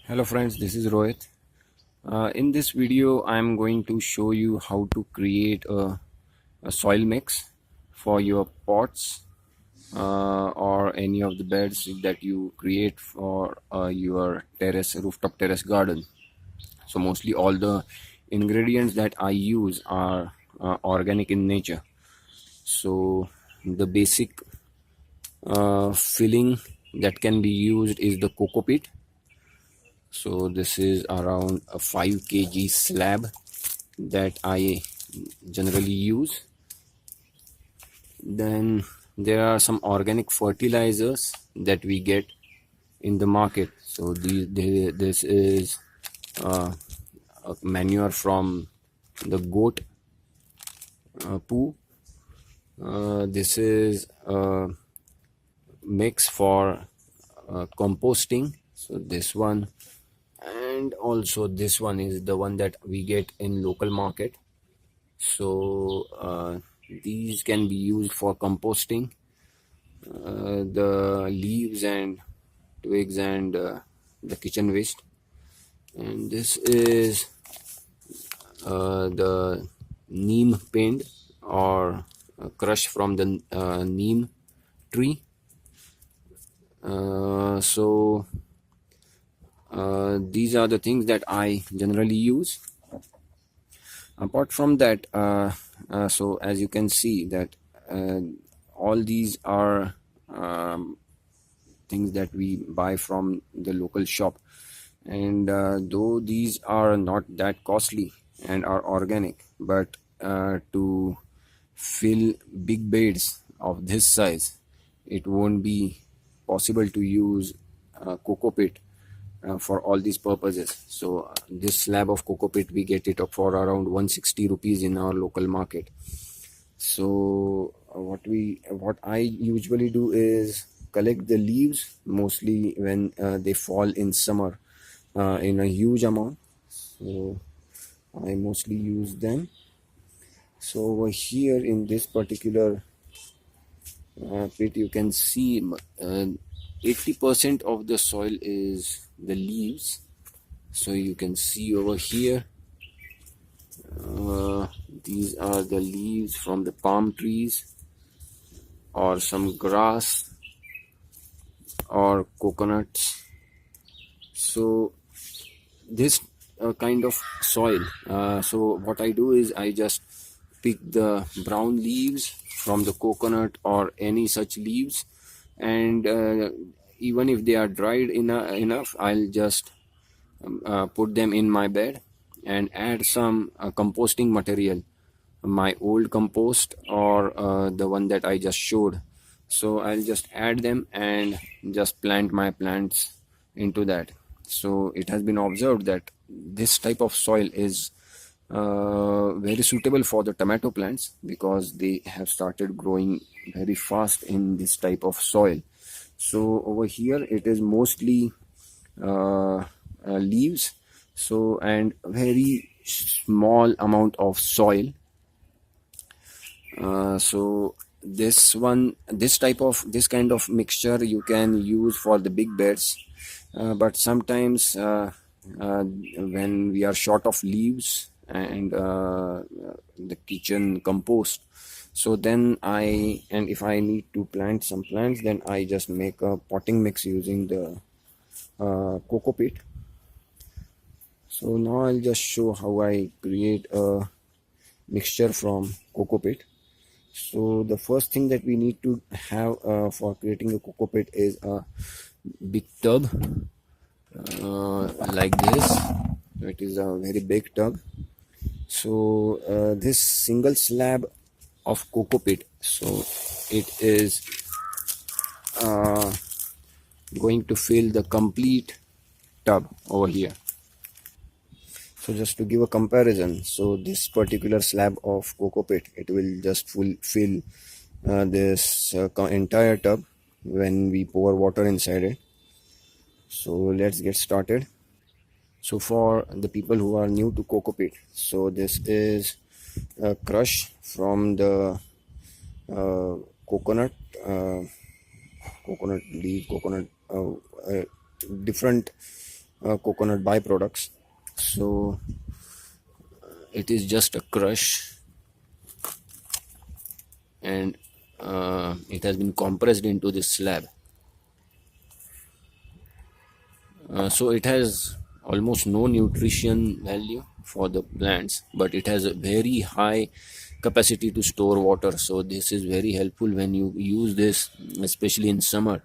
Hello friends, this is Rohit. In this video, I'm going to show you how to create a soil mix for your pots or any of the beds that you create for your rooftop terrace garden. So mostly all the ingredients that I use are organic in nature. So the basic filling that can be used is the COCOPeat. So this is around a 5 kg slab that I generally use. Then there are some organic fertilizers that we get in the market. So this is a manure from the goat poo. This is a mix for composting. So this one, and also this one is the one that we get in local market. So these can be used for composting the leaves and twigs and the kitchen waste. And this is the neem paint or crush from the neem tree. So these are the things that I generally use. Apart from that, so as you can see that all these are things that we buy from the local shop, and though these are not that costly and are organic, but to fill big beds of this size, it won't be possible to use COCOPeat for all these purposes. So this slab of COCOPeat, we get it for around 160 rupees in our local market. So what I usually do is collect the leaves mostly when they fall in summer in a huge amount. So I mostly use them. So over here in this particular pit, you can see 80% of the soil is the leaves. So you can see over here, these are the leaves from the palm trees or some grass or coconuts. So this kind of soil, so what I do is I just pick the brown leaves from the coconut or any such leaves, and even if they are dried enough, I'll just put them in my bed and add some composting material, my old compost or the one that I just showed. So I'll just add them and just plant my plants into that. So it has been observed that this type of soil is very suitable for the tomato plants because they have started growing very fast in this type of soil. So over here it is mostly leaves, so, and very small amount of soil. So this kind of mixture you can use for the big beds, but sometimes when we are short of leaves and the kitchen compost, so then if I need to plant some plants, then I just make a potting mix using the COCOPeat. So now I'll just show how I create a mixture from COCOPeat. So the first thing that we need to have for creating a COCOPeat is a big tub like this. It is a very big tub. So this single slab of COCOPeat, so it is going to fill the complete tub over here. So just to give a comparison, so this particular slab of COCOPeat, it will just fill this entire tub when we pour water inside it. So let's get started. So for the people who are new to COCOPeat, so this is a crush from the coconut leaf, different coconut byproducts. So it is just a crush, and it has been compressed into this slab. So it has almost no nutrition value for the plants, but it has a very high capacity to store water. So this is very helpful when you use this, especially in summer.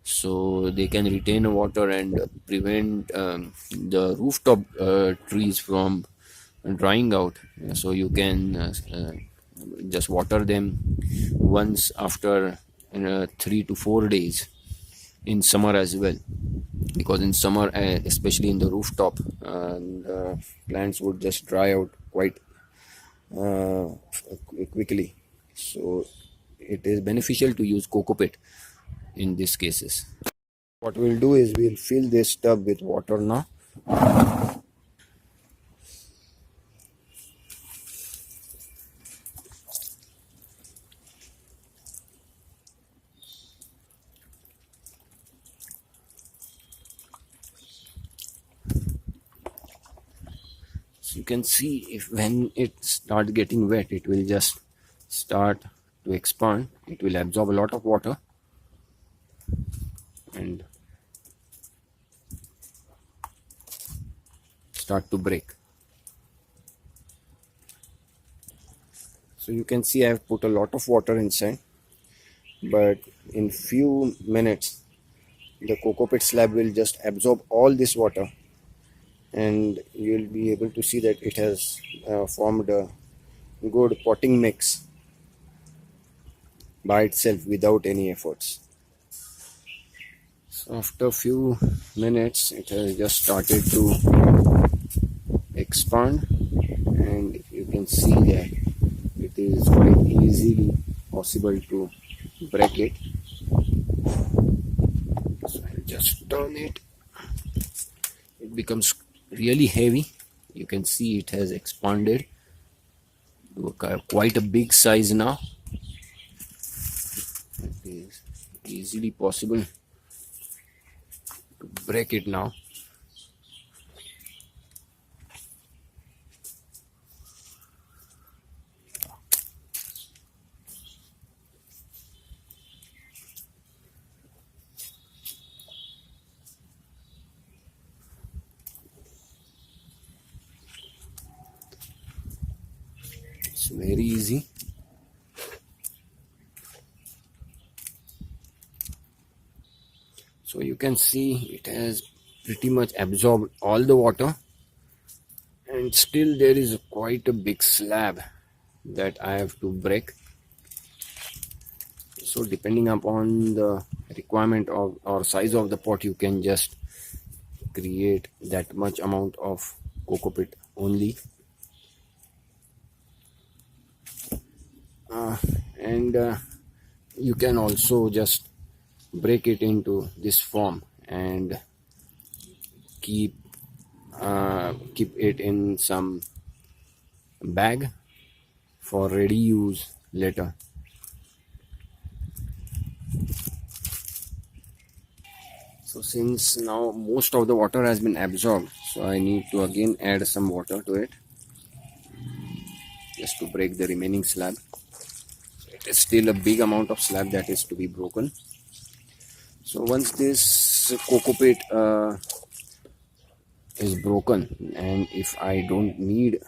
So they can retain water and prevent the rooftop trees from drying out. So you can just water them once after 3 to 4 days in summer as well, because in summer, especially in the rooftop, plants would just dry out quite uh, quickly. So it is beneficial to use COCOPeat in these cases. What we'll do is we'll fill this tub with water now. So you can see, if when it starts getting wet, it will just start to expand. It will absorb a lot of water and start to break. So you can see I've put a lot of water inside, but in few minutes the COCOPeat slab will just absorb all this water, and you'll be able to see that it has formed a good potting mix by itself without any efforts. So after a few minutes it has just started to expand, and you can see that it is quite easily possible to break it. So I'll just turn it. It becomes really heavy. You can see it has expanded to quite a big size now. It is easily possible to break it now. It's very easy. So you can see it has pretty much absorbed all the water, and still there is quite a big slab that I have to break. So depending upon the requirement of or size of the pot, you can just create that much amount of COCOPeat only. And you can also just break it into this form and keep it in some bag for ready use later. So since now most of the water has been absorbed, so I need to again add some water to it just to break the remaining slab. It is still a big amount of slab that is to be broken. So once this COCOPeat is broken, and if I don't need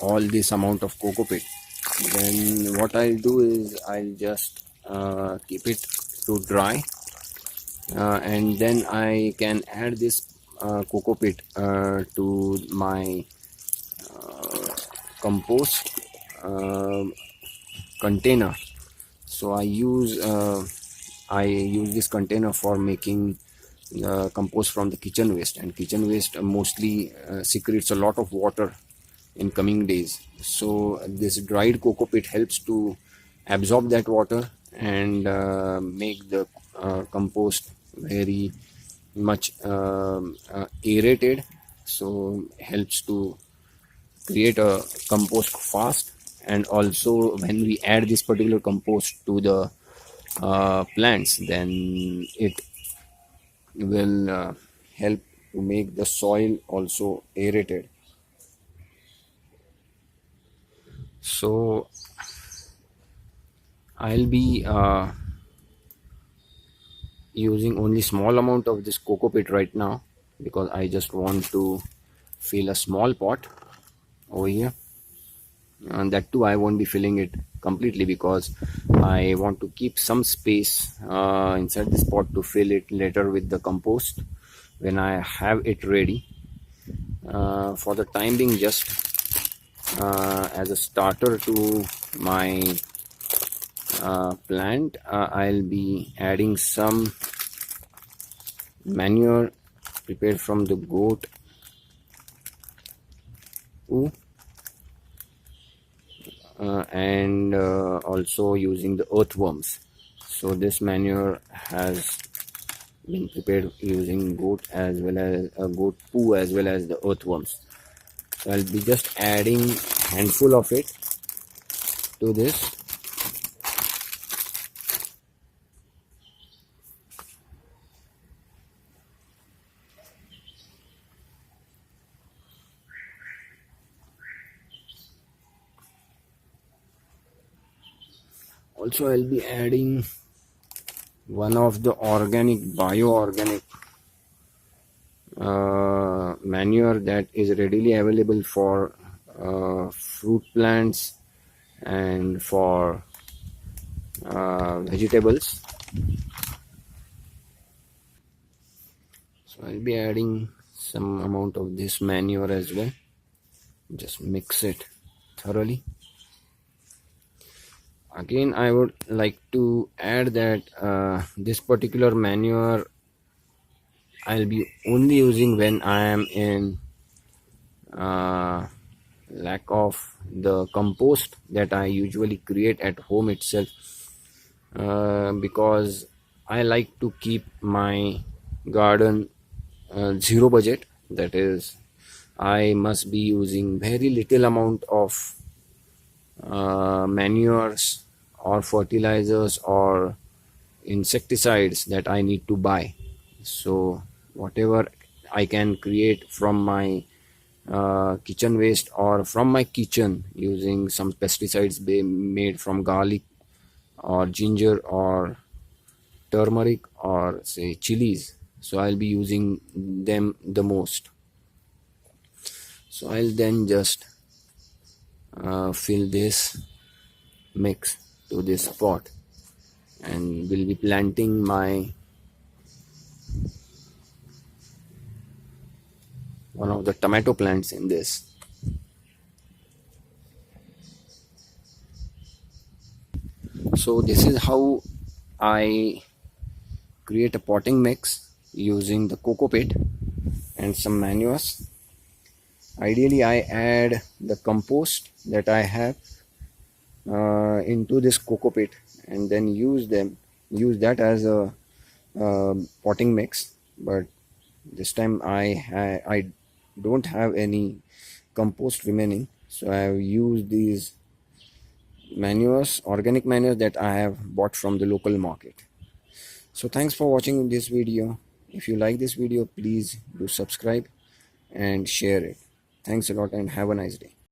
all this amount of COCOPeat, then what I'll do is I'll just keep it to dry, and then I can add this COCOPeat to my compost container. So I use this container for making compost from the kitchen waste, and kitchen waste mostly secretes a lot of water in coming days. So this dried COCOPeat helps to absorb that water and make the compost very much aerated, so helps to create a compost fast. And also when we add this particular compost to the plants, then it will help to make the soil also aerated. So I'll be using only small amount of this COCOPeat right now, because I just want to fill a small pot over here, and that too I won't be filling it completely because I want to keep some space inside this pot to fill it later with the compost when I have it ready. For the time being, just as a starter to my plant, I'll be adding some manure prepared from the goat poo, and also using the earthworms. So this manure has been prepared using goat as well as goat poo as well as the earthworms. So I'll be just adding handful of it to this. Also I'll be adding one of the organic bio-organic manure that is readily available for fruit plants and for vegetables. So I'll be adding some amount of this manure as well. Just mix it thoroughly. Again, I would like to add that this particular manure I'll be only using when I am in lack of the compost that I usually create at home itself, because I like to keep my garden zero budget. That is, I must be using very little amount of manures or fertilizers or insecticides that I need to buy. So whatever I can create from my kitchen waste or from my kitchen using some pesticides made from garlic or ginger or turmeric or say chilies, so I'll be using them the most. So I'll then just fill this mix to this pot and will be planting my one of the tomato plants in this. So this is how I create a potting mix using the COCOPeat and some manures. Ideally I add the compost that I have into this COCOPeat and then use that as a potting mix, but this time I don't have any compost remaining, so I have used these organic manures that I have bought from the local market. So thanks for watching this video. If you like this video, please do subscribe and share it. Thanks a lot and have a nice day.